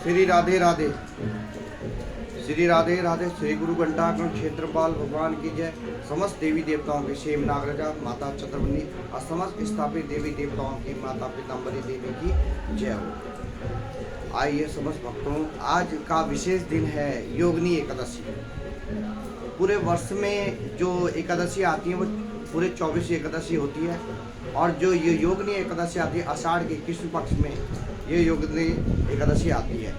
श्री राधे राधे, श्री राधे राधे। श्री गुरु घंटाकर्ण क्षेत्रपाल भगवान की जय। समस्त देवी देवताओं की शेम नागराजा माता चंद्रमणि और समस्त स्थापित देवी देवताओं की माता पीताम्बरी देवी की जय हो। आइए समस्त भक्तों, आज का विशेष दिन है योगिनी एकादशी। पूरे वर्ष में जो एकादशी आती है वो पूरे 24 एकादशी होती है, और जो ये योगिनी एकादशी आती है आषाढ़ के कृष्ण पक्ष में ये योगिनी एकादशी आती है।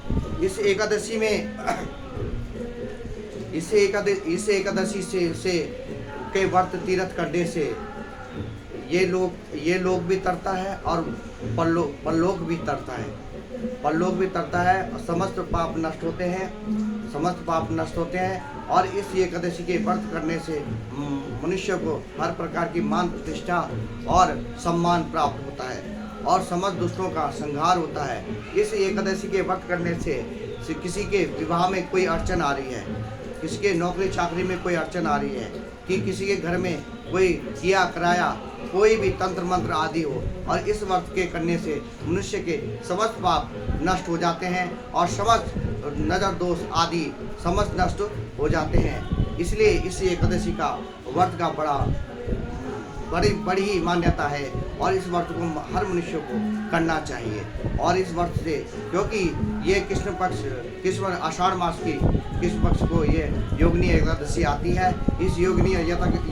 इस एकादशी में इस एकादशी से के व्रत तीर्थ करने से ये लोग भी तरता है और परलोक भी तरता है। परलोक भी तरता है और समस्त पाप नष्ट होते हैं। और इस एकादशी के व्रत करने से मनुष्य को हर प्रकार की मान प्रतिष्ठा और सम्मान प्राप्त होता है और समस्त दुष्टों का संहार होता है। इस एकादशी के व्रत करने से किसी के विवाह में कोई अड़चन आ रही है, किसी के नौकरी चाकरी में कोई अड़चन आ रही है, कि किसी के घर में कोई किया कराया कोई भी तंत्र मंत्र आदि हो, और इस व्रत के करने से मनुष्य के समस्त पाप नष्ट हो जाते हैं और समस्त नजर दोष आदि समस्त नष्ट हो जाते हैं। इसलिए इस एकादशी का व्रत का बड़ी ही मान्यता है और इस व्रत को हर मनुष्य को करना चाहिए। और इस व्रत से, क्योंकि ये कृष्ण आषाढ़ मास की कृष्ण पक्ष को ये योगिनी एकादशी आती है, इस योगिनी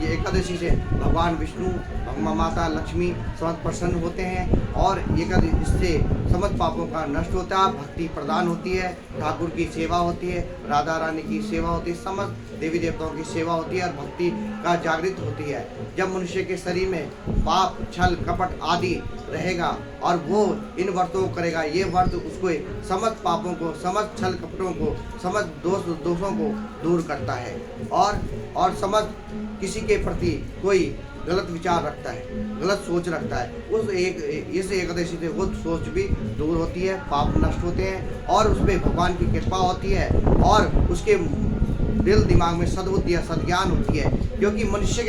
एकादशी से भगवान विष्णु माता लक्ष्मी समस्त प्रसन्न होते हैं और इससे समस्त पापों का नष्ट होता है, भक्ति प्रदान होती है, ठाकुर की सेवा होती है, राधा रानी की सेवा होती है, समस्त देवी देवताओं की सेवा होती है और भक्ति का जागृत होती है। जब मनुष्य के शरीर में पाप छल कपट आदि रहेगा और वो इन व्रतों को करेगा, ये व्रत उसको समस्त पापों को, समस्त छल कपटों को, समस्त दोषों को दूर करता है और समस्त किसी के प्रति कोई गलत विचार रखता है, गलत सोच रखता है, इस एकादशी से वो सोच भी दूर होती है, पाप नष्ट होते हैं और उसमें भगवान की कृपा होती है और उसके दिल दिमाग में सद्बुद्धि या सद्ज्ञान होती है। क्योंकि हर मनुष्य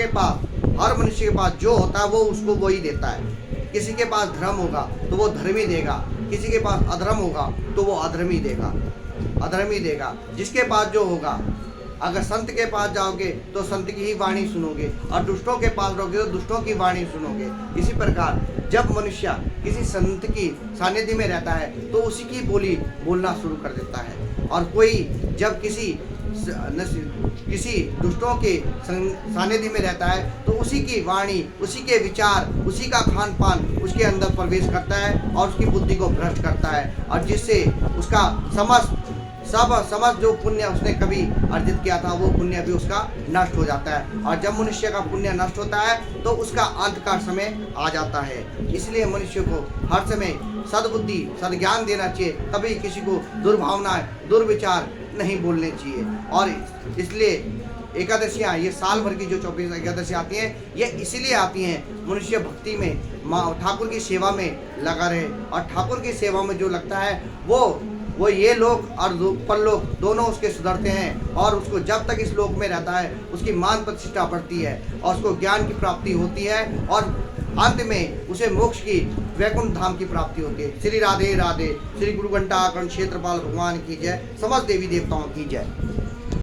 के पास जो होता है वो उसको वही देता है। किसी के पास धर्म होगा तो वो धर्मी देगा, किसी के पास अधर्म होगा तो वो अधर्मी देगा। जिसके पास जो होगा, अगर संत के पास जाओगे तो संत की ही वाणी सुनोगे और दुष्टों के पास रहोगे तो दुष्टों की वाणी सुनोगे। इसी प्रकार जब मनुष्य किसी संत की सानिध्य में रहता है तो उसी की बोली बोलना शुरू कर देता है, और कोई जब किसी दुष्टों के सानिध्य में रहता है तो उसी की वाणी, उसी के विचार, उसी का खान पान उसके अंदर प्रवेश करता है और उसकी बुद्धि को भ्रष्ट करता है, और जिससे उसका समस्त जो पुण्य उसने कभी अर्जित किया था वो पुण्य भी उसका नष्ट हो जाता है। और जब मनुष्य का पुण्य नष्ट होता है तो उसका अंत का समय आ जाता है। इसलिए मनुष्य को हर समय सद्बुद्धि सद्ज्ञान देना चाहिए, कभी किसी को दुर्भावनाएं दुर्विचार नहीं बोलने चाहिए। और इसलिए एकादशियाँ, ये साल भर की जो 24 एकादशी आती हैं, ये इसीलिए आती हैं मनुष्य भक्ति में ठाकुर की सेवा में लगा रहे, और ठाकुर की सेवा में जो लगता है वो ये लोक और परलोक दोनों उसके सुधरते हैं, और उसको जब तक इस लोक में रहता है उसकी मान प्रतिष्ठा बढ़ती है और उसको ज्ञान की प्राप्ति होती है और अंत में उसे मोक्ष की वैकुंठ धाम की प्राप्ति होती है। श्री राधे राधे। श्री गुरु घंटाकर्ण क्षेत्रपाल भगवान की जय। समस्त देवी देवताओं की जय।